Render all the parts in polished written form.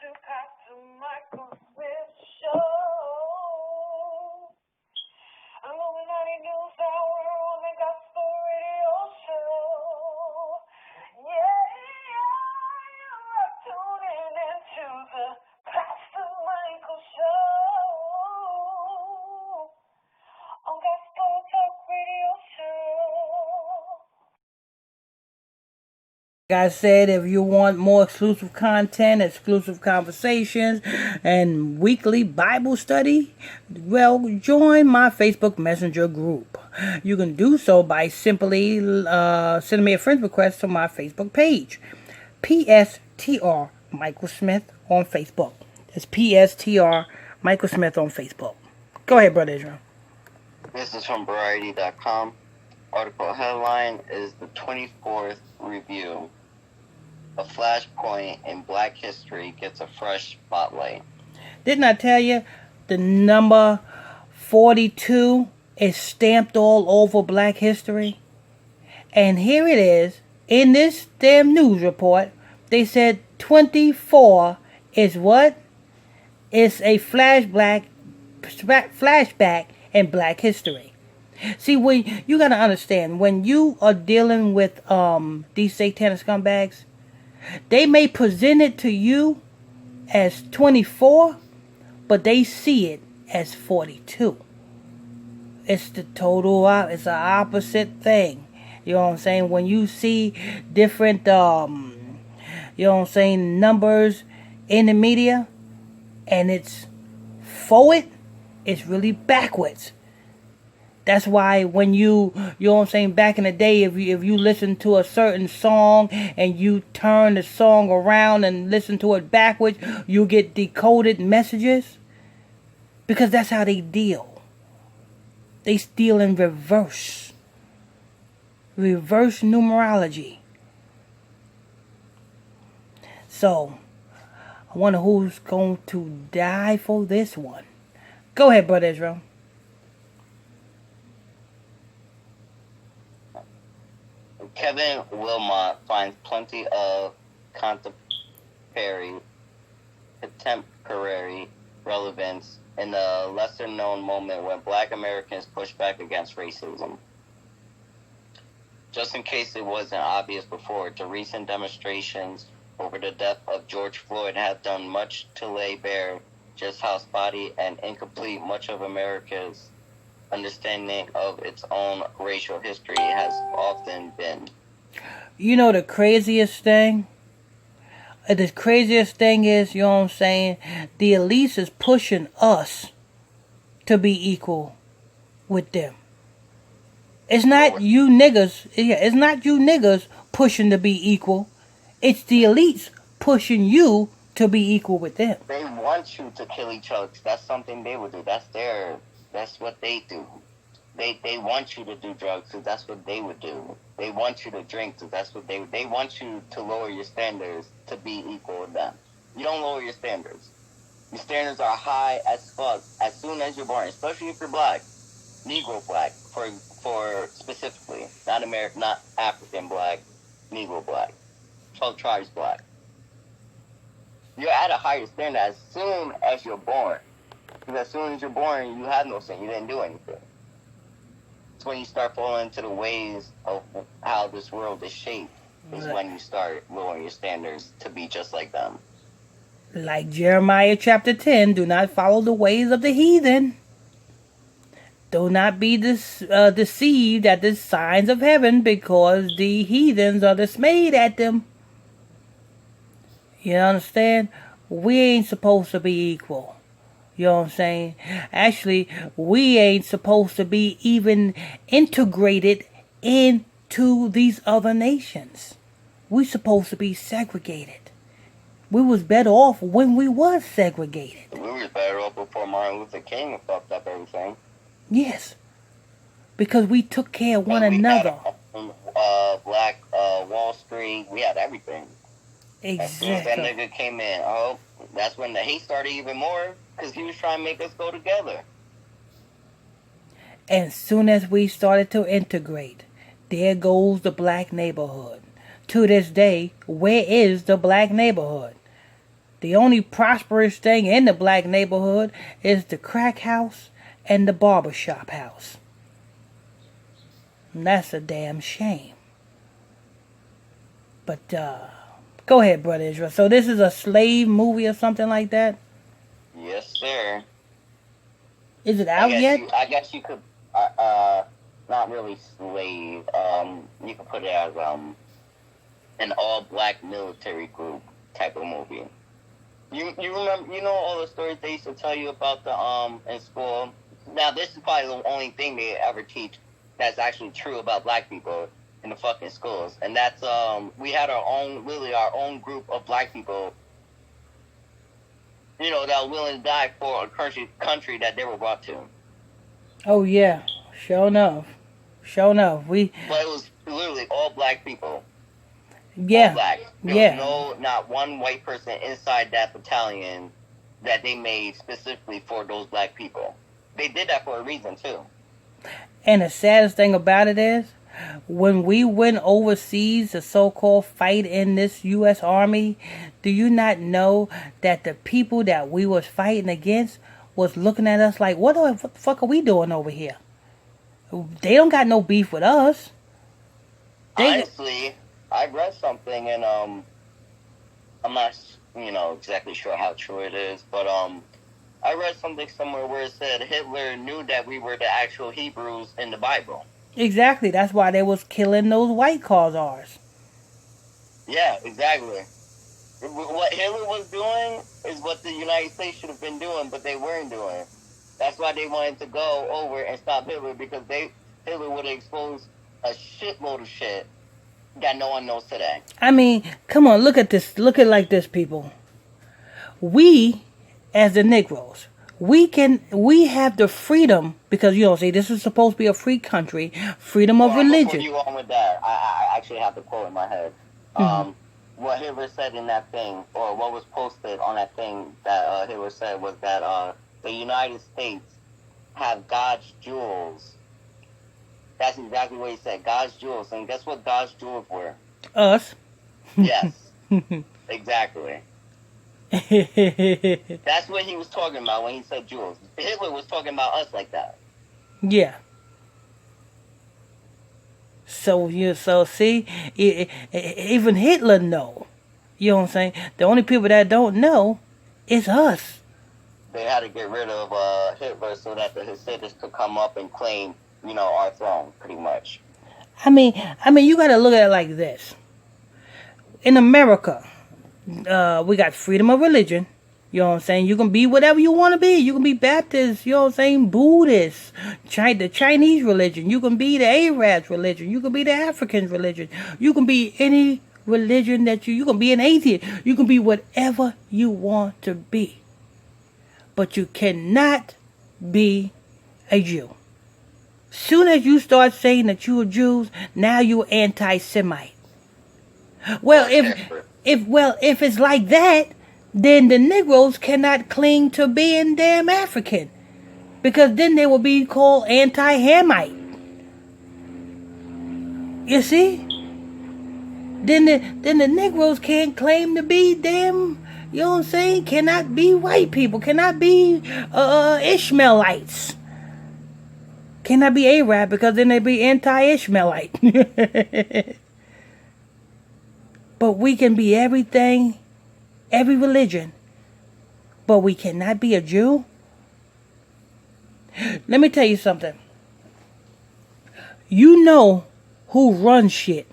Pastor Michael Smith Show. I'm Illuminati News Hour on the Gospel Radio Show. You're tuning into the Pastor Michael Show on Gospel Talk Radio Show. Like I said, if you want more exclusive content, exclusive conversations, and weekly Bible study, well, join my Facebook Messenger group. You can do so by simply sending me a friend request on my Facebook page. PSTR Michael Smith on Facebook. It's PSTR Michael Smith on Facebook. Go ahead, Brother Israel. This is from Variety.com. Article headline is the 24th review. A flashpoint in Black history gets a fresh spotlight. Didn't I tell you the number 42 is stamped all over Black history? And here it is. In this damn news report, they said 24 is what? It's a flashback in Black history. See, when you gotta understand, when you are dealing with these satanic scumbags, they may present it to you as 24, but they see it as 42. It's the total, it's the opposite thing. You know what I'm saying? When you see different, you know what I'm saying, numbers in the media, and it's forward, it's really backwards. That's why when you know what I'm saying, back in the day, if you listen to a certain song and you turn the song around and listen to it backwards, you get decoded messages. Because that's how they deal. They deal in reverse. Reverse numerology. So, I wonder who's going to die for this one. Go ahead, Brother Israel. Kevin Wilmot finds plenty of contemporary relevance in the lesser-known moment when Black Americans pushed back against racism. Just in case it wasn't obvious before, the recent demonstrations over the death of George Floyd have done much to lay bare just how spotty and incomplete much of America's understanding of its own racial history has often been. You know the craziest thing? The craziest thing is, you know what I'm saying, the elites is pushing us to be equal with them. It's not you niggas, it's not you niggas pushing to be equal. It's the elites pushing you to be equal with them. They want you to kill each other. That's something they would do. That's what they do. They want you to do drugs because that's what they would do. They want you to drink because that's what they want you to lower your standards to be equal with them. You don't lower your standards. Your standards are high as fuck as soon as you're born, especially if you're Black. Negro Black, for specifically. Not American, not African Black, Negro Black. 12 tribes Black. You're at a higher standard as soon as you're born. Because as soon as you're born, you have no sin. You didn't do anything. It's when you start falling into the ways of how this world is shaped. Is when you start lowering your standards to be just like them. Like Jeremiah chapter 10, do not follow the ways of the heathen. Do not be deceived at the signs of heaven, because the heathens are dismayed at them. You understand? We ain't supposed to be equal. You know what I'm saying? Actually, we ain't supposed to be even integrated into these other nations. We supposed to be segregated. We was better off when we was segregated. We was better off before Martin Luther King fucked up everything. Yes. Because we took care of one another. Black Wall Street, we had everything. Exactly. As soon as that nigga came in, that's when the hate started even more, because he was trying to make us go together. And soon as we started to integrate, there goes the Black neighborhood. To this day, where is the Black neighborhood? The only prosperous thing in the black neighborhood is the crack house and the barbershop house. And that's a damn shame. But go ahead, Brother Israel. So this is a slave movie or something like that? Yes, sir. Is it out yet? I guess you could, not really slave. You could put it as an all-black military group type of movie. You remember, you know, all the stories they used to tell you about the in school. Now this is probably the only thing they ever teach that's actually true about black people in the fucking schools, and that's we had our own group of black people, you know, that were willing to die for a country that they were brought to. Oh yeah, sure enough. But it was literally all black people. Yeah. All black. There was not one white person inside that battalion that they made specifically for those black people. They did that for a reason too. And the saddest thing about it is, when we went overseas to so-called fight in this U.S. Army, do you not know that the people that we was fighting against was looking at us like, what the fuck are we doing over here? They don't got no beef with us. Honestly, I read something, and I'm not, exactly sure how true it is, but I read something somewhere where it said Hitler knew that we were the actual Hebrews in the Bible. Exactly. That's why they was killing those white Khazars. Yeah, exactly. What Hitler was doing is what the United States should have been doing, but they weren't doing. That's why they wanted to go over and stop Hitler, because Hitler would have exposed a shitload of shit that no one knows today. I mean, come on, look at this. Look at it like this, people. We, as the Negroes, we have the freedom, because, see, this is supposed to be a free country, freedom of religion. Before you go on with that, I actually have the quote in my head. What Hitler said in that thing, or what was posted on that thing that Hitler said, was that the United States have God's jewels. That's exactly what he said, God's jewels. And guess what God's jewels were? Us. Yes. Exactly. That's what he was talking about when he said jewels. Hitler was talking about us like that. Yeah. So see, even Hitler know. You know what I'm saying? The only people that don't know is us. They had to get rid of Hitler so that the Hasidics could come up and claim, our throne, pretty much. I mean, you got to look at it like this. In America, we got freedom of religion. You know what I'm saying? You can be whatever you want to be. You can be Baptist, you know what I'm saying, Buddhist, the Chinese religion. You can be the Arabs religion. You can be the African religion. You can be any religion that you can be an atheist. You can be whatever you want to be. But you cannot be a Jew. Soon as you start saying that you are Jews, now you're anti-Semite. Well, if it's like that, then the Negroes cannot cling to being damn African, because then they will be called anti-Hamite. You see? Then the Negroes can't claim to be damn, you know what I'm saying? Cannot be white people, cannot be Ishmaelites. Cannot be Arab, because then they be anti-Ishmaelite. But we can be everything, every religion, but we cannot be a Jew? Let me tell you something. You know who runs shit,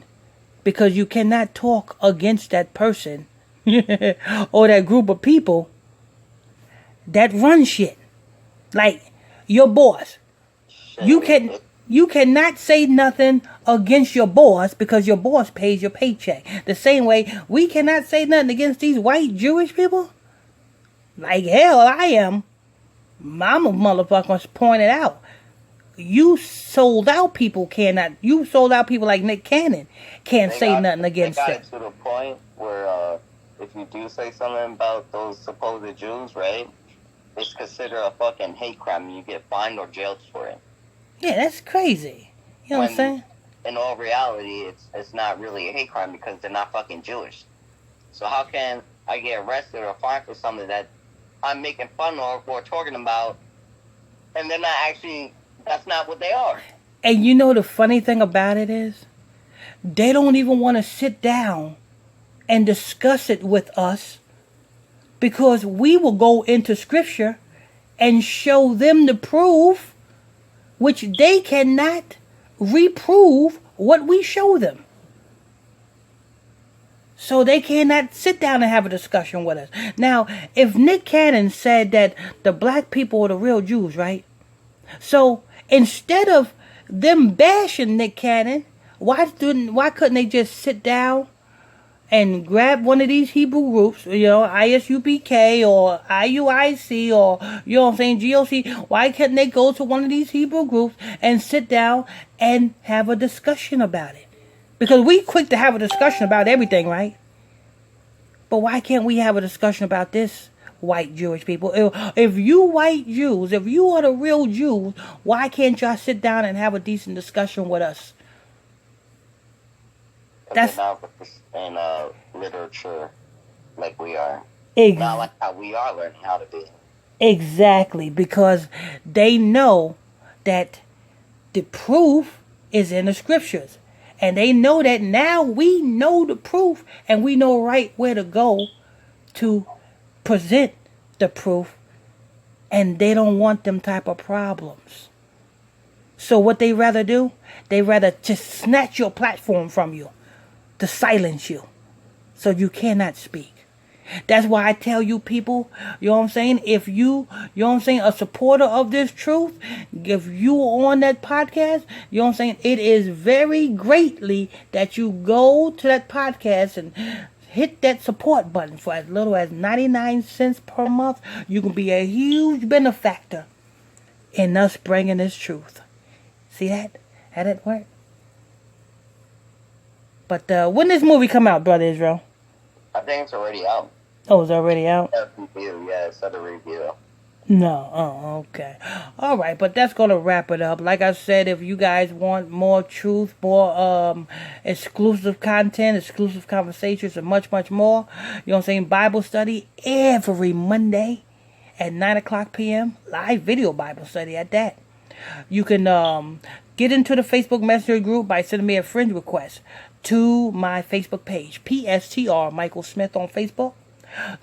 because you cannot talk against that person or that group of people that run shit. Like your boss. You cannot say nothing against your boss, because your boss pays your paycheck. The same way we cannot say nothing against these white Jewish people. Like hell, I am. I'm a motherfucker pointed out. You sold out people You sold out people like Nick Cannon can't say nothing against them. They got it to the point where if you do say something about those supposed Jews, right, it's considered a fucking hate crime, and you get fined or jailed for it. Yeah, that's crazy. You know what I'm saying? In all reality, it's not really a hate crime, because they're not fucking Jewish. So how can I get arrested or fined for something that I'm making fun of or talking about, and they're not actually, that's not what they are. And you know the funny thing about it is, they don't even want to sit down and discuss it with us, because we will go into scripture and show them the proof, which they cannot reprove what we show them. So they cannot sit down and have a discussion with us. Now, if Nick Cannon said that the black people are the real Jews, right? So instead of them bashing Nick Cannon, why couldn't they just sit down and grab one of these Hebrew groups, ISUPK or IUIC or, what I'm saying, GOC? Why couldn't they go to one of these Hebrew groups and sit down and have a discussion about it? Because we quick to have a discussion about everything, right? But why can't we have a discussion about this, white Jewish people? If you white Jews, if you are the real Jews, why can't y'all sit down and have a decent discussion with us? That's not in literature like we are. Not like how we are learning how to be. Exactly, because they know that the proof is in the scriptures. And they know that now we know the proof and we know right where to go to present the proof. And they don't want them type of problems. So what they rather do, they rather just snatch your platform from you, to silence you, so you cannot speak. That's why I tell you people, you know what I'm saying? If you know what I'm saying, a supporter of this truth, if you are on that podcast, you know what I'm saying, it is very greatly that you go to that podcast and hit that support button for as little as 99 cents per month. You can be a huge benefactor in us bringing this truth. See that? How that work? But when this movie come out, Brother Israel? I think it's already out. Oh, it's already out? It's at a review. No, oh, okay. All right, but that's going to wrap it up. Like I said, if you guys want more truth, more exclusive content, exclusive conversations, and much, much more, you know what I'm saying, Bible study every Monday at 9 o'clock p.m., live video Bible study at that. You can get into the Facebook Messenger group by sending me a friend request to my Facebook page, PSTR Michael Smith on Facebook.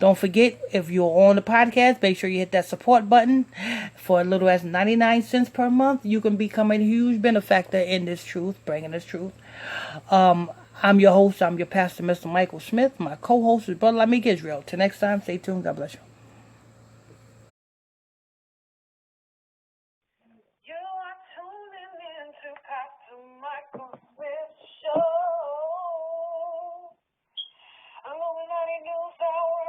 Don't forget, if you're on the podcast, make sure you hit that support button. For as little as 99 cents per month, you can become a huge benefactor in this truth, bringing this truth. I'm your host. I'm your pastor, Mr. Michael Smith. My co-host is Brother Lamik Israel. Till next time, stay tuned. God bless you. You are tuning in to Pastor Michael Smith Show. I'm Illuminati News Hour.